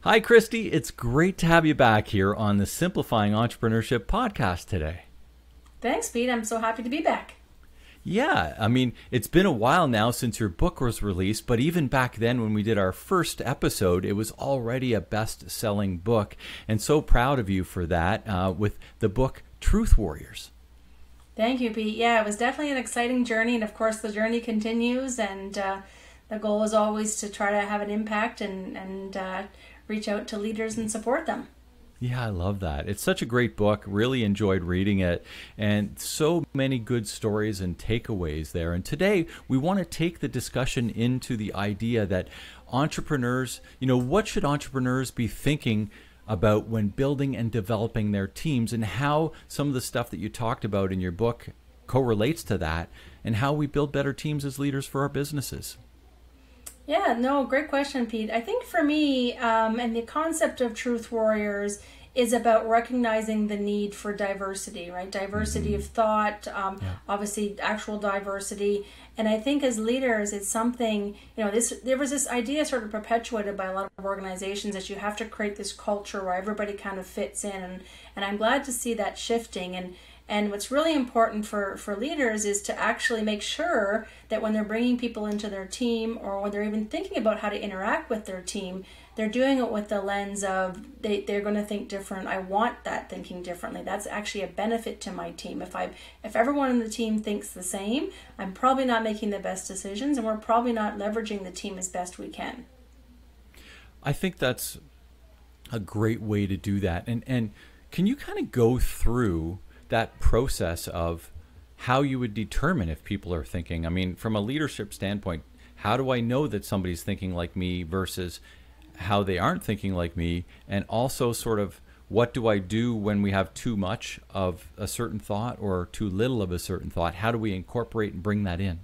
Hi, Christi. It's great to have you back here on the Simplifying Entrepreneurship podcast today. Thanks, Pete. I'm so happy to be back. Yeah, I mean, it's been a while now since your book was released, but even back then when we did our first episode, it was already a best-selling book, and so proud of you for that with the book Truth Warriors. Thank you, Pete. Yeah, it was definitely an exciting journey, and of course the journey continues, and the goal is always to try to have an impact and reach out to leaders and support them. Yeah, I love that. It's such a great book. Really enjoyed reading it, and so many good stories and takeaways there. And today we want to take the discussion into the idea that entrepreneurs, what should entrepreneurs be thinking about when building and developing their teams, and how some of the stuff that you talked about in your book correlates to that, and how we build better teams as leaders for our businesses. Yeah, no, great question, Pete. I think for me, and the concept of Truth Warriors is about recognizing the need for diversity, right? Diversity of thought, obviously actual diversity. And I think as leaders, it's something, there was this idea sort of perpetuated by a lot of organizations that you have to create this culture where everybody kind of fits in. And I'm glad to see that shifting. And what's really important for leaders is to actually make sure that when they're bringing people into their team, or when they're even thinking about how to interact with their team, they're doing it with the lens of they're going to think different. I want that thinking differently. That's actually a benefit to my team. If everyone in the team thinks the same, I'm probably not making the best decisions, and we're probably not leveraging the team as best we can. I think that's a great way to do that. And can you kind of go through that process of how you would determine if people are thinking? I mean, from a leadership standpoint, how do I know that somebody's thinking like me versus how they aren't thinking like me? And also sort of, what do I do when we have too much of a certain thought or too little of a certain thought? How do we incorporate and bring that in?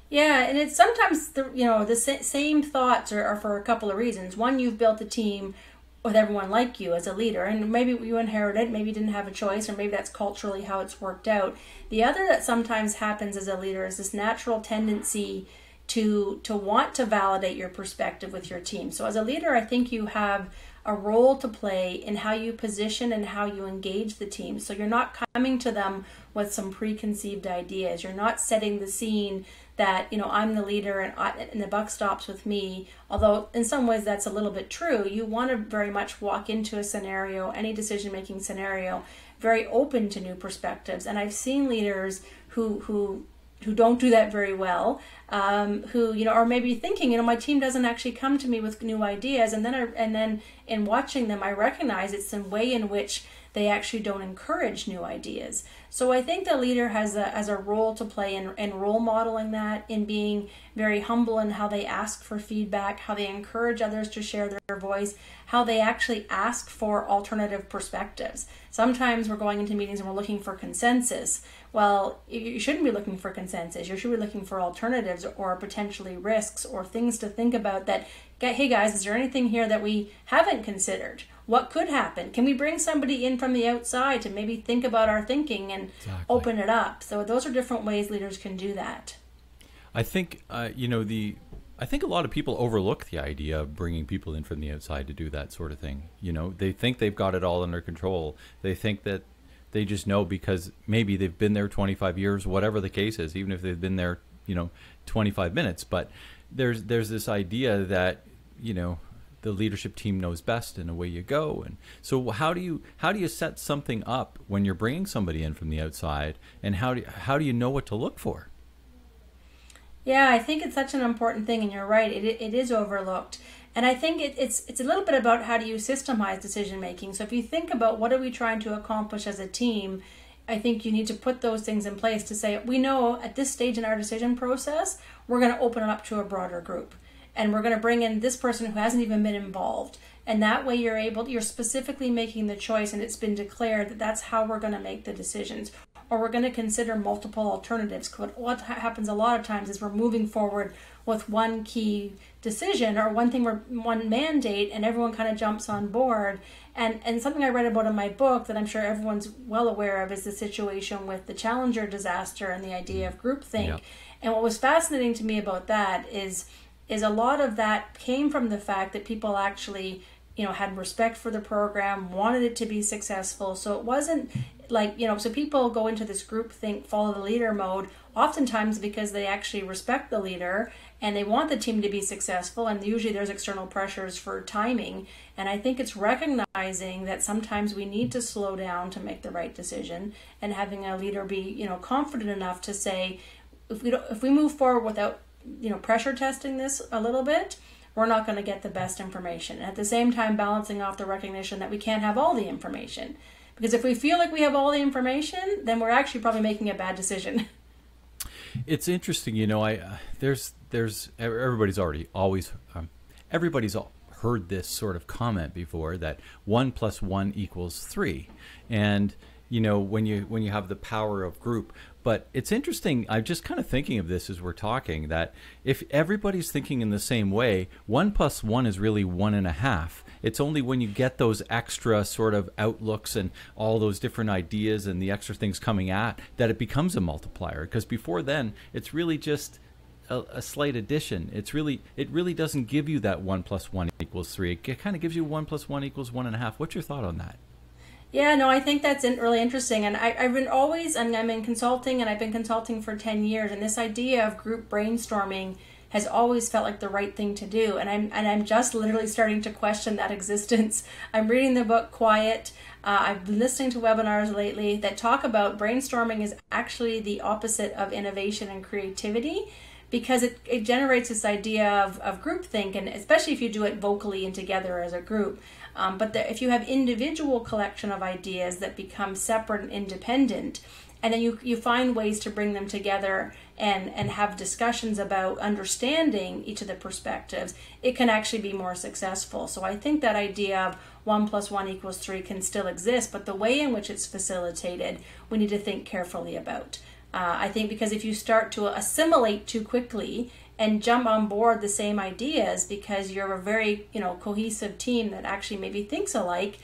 Yeah, and it's sometimes the same thoughts are for a couple of reasons. One, you've built a team with everyone like you as a leader, and maybe you inherited, maybe you didn't have a choice, or maybe that's culturally how it's worked out. The other that sometimes happens as a leader is this natural tendency to want to validate your perspective with your team. So as a leader, I think you have a role to play in how you position and how you engage the team. So you're not coming to them with some preconceived ideas. You're not setting the scene that, I'm the leader and the buck stops with me. Although in some ways that's a little bit true. You want to very much walk into a scenario, any decision-making scenario, very open to new perspectives. And I've seen leaders who don't do that very well, who are maybe thinking, my team doesn't actually come to me with new ideas, and then in watching them, I recognize it's the way in which they actually don't encourage new ideas. So I think the leader has a role to play in role modeling that, in being very humble in how they ask for feedback, how they encourage others to share their voice, how they actually ask for alternative perspectives. Sometimes we're going into meetings and we're looking for consensus. Well, you shouldn't be looking for consensus. You should be looking for alternatives or potentially risks or things to think about that, hey guys, is there anything here that we haven't considered? What could happen? Can we bring somebody in from the outside to maybe think about our thinking and open it up? So those are different ways leaders can do that. I think, I think a lot of people overlook the idea of bringing people in from the outside to do that sort of thing. They think they've got it all under control. They think that they just know because maybe they've been there 25 years, whatever the case is, even if they've been there, 25 minutes. But there's this idea that, the leadership team knows best, and away you go. And so how do you set something up when you're bringing somebody in from the outside, and how do you know what to look for? Yeah, I think it's such an important thing, and you're right, it is overlooked. And I think it's a little bit about how do you systemize decision making. So if you think about what are we trying to accomplish as a team, I think you need to put those things in place to say, we know at this stage in our decision process, we're going to open it up to a broader group. And we're going to bring in this person who hasn't even been involved. And that way you're specifically making the choice, and it's been declared that that's how we're going to make the decisions. Or we're going to consider multiple alternatives. What happens a lot of times is we're moving forward with one key decision or one mandate, and everyone kind of jumps on board. And something I read about in my book that I'm sure everyone's well aware of is the situation with the Challenger disaster and the idea of groupthink. Yeah. And what was fascinating to me about that is is a lot of that came from the fact that people actually, had respect for the program, wanted it to be successful. So it wasn't like, so people go into this groupthink, follow the leader mode, oftentimes because they actually respect the leader and they want the team to be successful. And usually there's external pressures for timing. And I think it's recognizing that sometimes we need to slow down to make the right decision, and having a leader be, confident enough to say, if we move forward without, pressure testing this a little bit, we're not going to get the best information. And at the same time, balancing off the recognition that we can't have all the information. Because if we feel like we have all the information, then we're actually probably making a bad decision. It's interesting, there's everybody's everybody's heard this sort of comment before, that 1 + 1 = 3. And when you have the power of group. But it's interesting, I'm just kind of thinking of this as we're talking, that if everybody's thinking in the same way, 1 + 1 is really 1.5. It's only when you get those extra sort of outlooks and all those different ideas and the extra things coming at that it becomes a multiplier. Because before then, it's really just a slight addition. It really doesn't give you that 1 + 1 = 3. It kind of gives you 1 + 1 = 1.5. What's your thought on that? Yeah, no, I think that's really interesting. And I'm in consulting, and I've been consulting for 10 years. And this idea of group brainstorming has always felt like the right thing to do. And I'm just literally starting to question that existence. I'm reading the book Quiet. I've been listening to webinars lately that talk about brainstorming is actually the opposite of innovation and creativity, because it generates this idea of groupthink, and especially if you do it vocally and together as a group. But if you have individual collection of ideas that become separate and independent, and then you find ways to bring them together and have discussions about understanding each of the perspectives, it can actually be more successful. So I think that idea of 1 + 1 = 3 can still exist, but the way in which it's facilitated, we need to think carefully about. I think because if you start to assimilate too quickly and jump on board the same ideas because you're a very cohesive team that actually maybe thinks alike,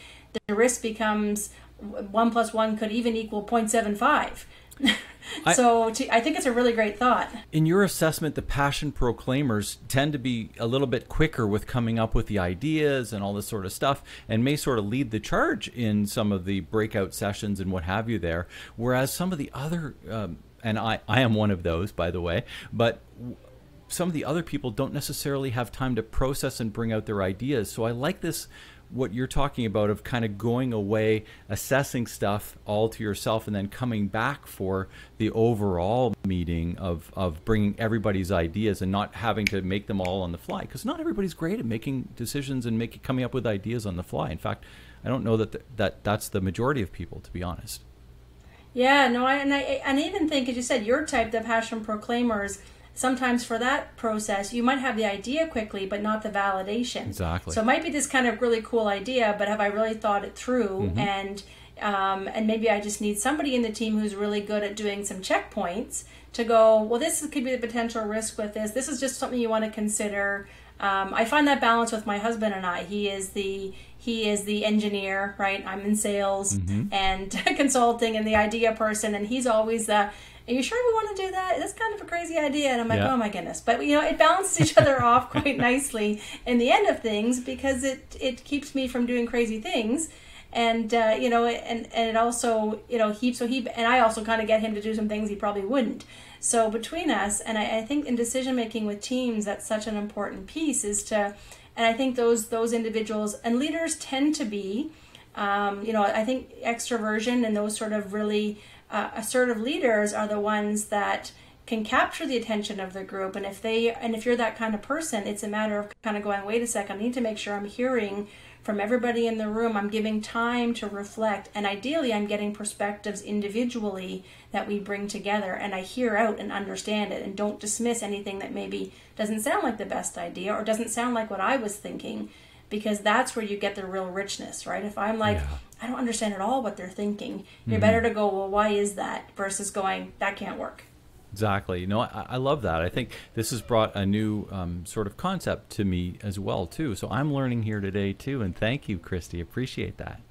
the risk becomes 1 + 1 could even equal 0.75. I think it's a really great thought. In your assessment, the passion proclaimers tend to be a little bit quicker with coming up with the ideas and all this sort of stuff, and may sort of lead the charge in some of the breakout sessions and what have you there, whereas some of the other, and I am one of those, by the way, but some of the other people don't necessarily have time to process and bring out their ideas. So I like this, what you're talking about, of kind of going away, assessing stuff all to yourself, and then coming back for the overall meeting of bringing everybody's ideas and not having to make them all on the fly, because not everybody's great at making decisions and coming up with ideas on the fly. In fact, I don't know that's the majority of people, to be honest. Yeah, no, I even think, as you said, your type, the passion proclaimers, sometimes for that process, you might have the idea quickly, but not the validation. Exactly. So it might be this kind of really cool idea, but have I really thought it through? Mm-hmm. And maybe I just need somebody in the team who's really good at doing some checkpoints to go, well, this could be the potential risk with this. This is just something you want to consider. I find that balance with my husband and I. He is the engineer, right? I'm in sales and consulting and the idea person, and he's always the, are you sure we want to do that? That's kind of a crazy idea. And I'm like, oh my goodness. But, it balances each other off quite nicely in the end of things, because it keeps me from doing crazy things. And, and it also, and I also kind of get him to do some things he probably wouldn't. So between us, and I think in decision making with teams, that's such an important piece, and I think those individuals and leaders tend to be, I think extroversion and those sort of really assertive leaders are the ones that can capture the attention of the group. And if you're that kind of person, it's a matter of kind of going, wait a second, I need to make sure I'm hearing from everybody in the room. I'm giving time to reflect, and ideally I'm getting perspectives individually that we bring together, and I hear out and understand it and don't dismiss anything that maybe doesn't sound like the best idea or doesn't sound like what I was thinking, because that's where you get the real richness, right? If I'm like, I don't understand at all what they're thinking, you're better to go, well, why is that, versus going, that can't work. Exactly. I love that. I think this has brought a new sort of concept to me as well, too. So I'm learning here today, too. And thank you, Christi. Appreciate that.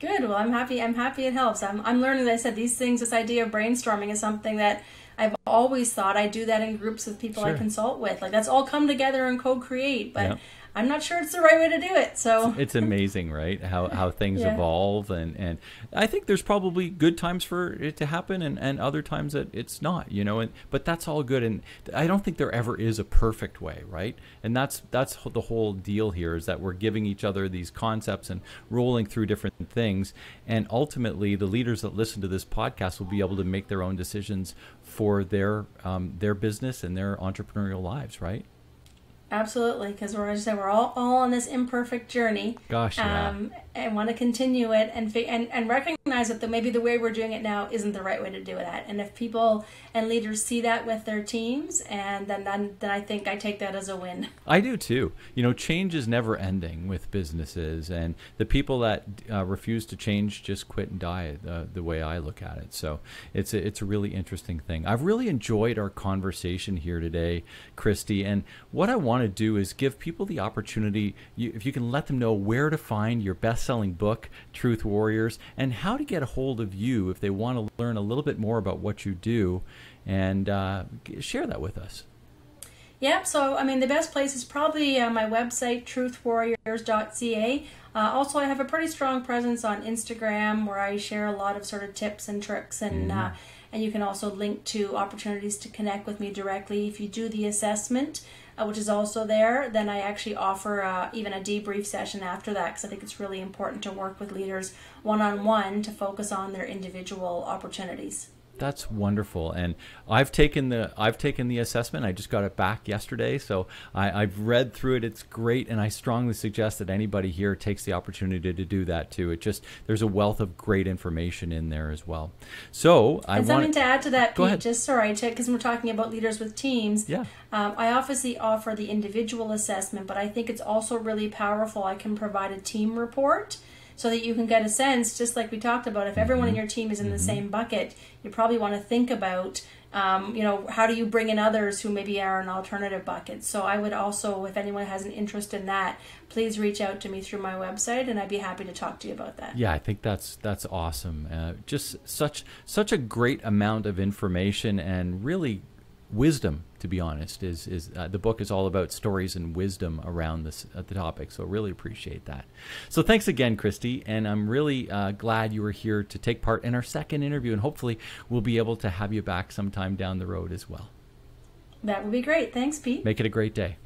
Good. Well, I'm happy it helps. I'm learning, as I said, these things, this idea of brainstorming is something that I've always thought I do that in groups with people I Sure. consult with. Like, let's all come together and co-create, but Yeah. I'm not sure it's the right way to do it. So It's amazing, right? How things Yeah. evolve, and I think there's probably good times for it to happen, and other times that it's not, but that's all good, and I don't think there ever is a perfect way, right? And that's the whole deal here, is that we're giving each other these concepts and rolling through different things, and ultimately the leaders that listen to this podcast will be able to make their own decisions for their business and their entrepreneurial lives, right? absolutely, because we're all on this imperfect journey. Gosh, yeah. And want to continue it and recognize that maybe the way we're doing it now isn't the right way to do it at. And if people and leaders see that with their teams, and then I think I take that as a win. I do too. Change is never ending with businesses, and the people that refuse to change just quit and die, the way I look at it. So it's a really interesting thing. I've really enjoyed our conversation here today, Christi, and what I want to do is give people the opportunity, if you can let them know where to find your best-selling book, Truth Warriors, and how to get a hold of you if they want to learn a little bit more about what you do, and share that with us. Yep, so the best place is probably my website, truthwarriors.ca. Also, I have a pretty strong presence on Instagram where I share a lot of sort of tips and tricks, and you can also link to opportunities to connect with me directly. If you do the assessment, which is also there, then I actually offer even a debrief session after that, because I think it's really important to work with leaders one-on-one to focus on their individual opportunities. That's wonderful, and I've taken the assessment. I just got it back yesterday, so I've read through it. It's great, and I strongly suggest that anybody here takes the opportunity to do that too. There's a wealth of great information in there as well. So something to add to that, Go Pete. ahead. Just sorry, because we're talking about leaders with teams. Yeah. I obviously offer the individual assessment, but I think it's also really powerful. I can provide a team report, so that you can get a sense, just like we talked about, if everyone in your team is in the same bucket, you probably want to think about, how do you bring in others who maybe are in alternative buckets. So I would also, if anyone has an interest in that, please reach out to me through my website, and I'd be happy to talk to you about that. Yeah, I think that's awesome. Just such a great amount of information, and really wisdom, to be honest. Is the book is all about stories and wisdom around the topic, so really appreciate that. So thanks again, Christi, and I'm really glad you were here to take part in our second interview, and hopefully we'll be able to have you back sometime down the road as well. That would be great. Thanks, Pete. Make it a great day.